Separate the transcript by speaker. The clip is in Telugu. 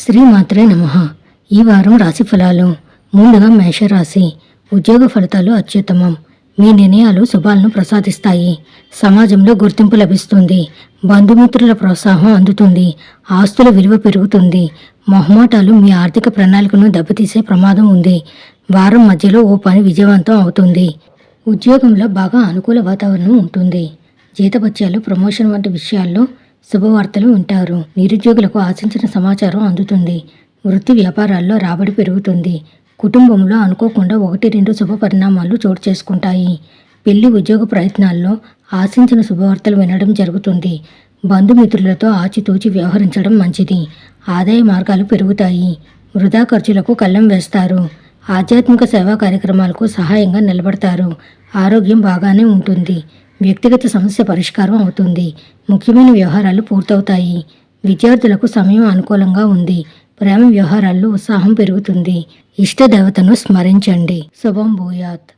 Speaker 1: శ్రీమాత్రే నమః. ఈ వారం రాశి ఫలాలు. ముందుగా మేషరాశి. ఉద్యోగ ఫలితాలు అత్యుత్తమం. మీ నిర్ణయాలు శుభాలను ప్రసాదిస్తాయి. సమాజంలో గుర్తింపు లభిస్తుంది. బంధుమిత్రుల ప్రోత్సాహం అందుతుంది. ఆస్తుల విలువ పెరుగుతుంది. మొహమాటాలు మీ ఆర్థిక ప్రణాళికను దెబ్బతీసే ప్రమాదం ఉంది. వారం మధ్యలో ఓ పని విజయవంతం అవుతుంది. ఉద్యోగంలో బాగా అనుకూల వాతావరణం ఉంటుంది. జీతభత్యాలు, ప్రమోషన్ వంటి విషయాల్లో శుభవార్తలు వింటారు. నిరుద్యోగులకు ఆశించిన సమాచారం అందుతుంది. వృత్తి వ్యాపారాల్లో రాబడి పెరుగుతుంది. కుటుంబంలో అనుకోకుండా 1-2 శుభ పరిణామాలు చోటు చేసుకుంటాయి. పెళ్లి, ఉద్యోగ ప్రయత్నాల్లో ఆశించిన శుభవార్తలు వినడం జరుగుతుంది. బంధుమిత్రులతో ఆచితూచి వ్యవహరించడం మంచిది. ఆదాయ మార్గాలు పెరుగుతాయి. వృధా ఖర్చులకు కళ్ళెం వేస్తారు. ఆధ్యాత్మిక సేవా కార్యక్రమాలకు సహాయంగా నిలబడతారు. ఆరోగ్యం బాగానే ఉంటుంది. వ్యక్తిగత సమస్య పరిష్కారం అవుతుంది. ముఖ్యమైన వ్యవహారాలు పూర్తవుతాయి. విద్యార్థులకు సమయం అనుకూలంగా ఉంది. ప్రేమ వ్యవహారాల్లో ఉత్సాహం పెరుగుతుంది. ఇష్ట దేవతను స్మరించండి. శుభం భూయాత్.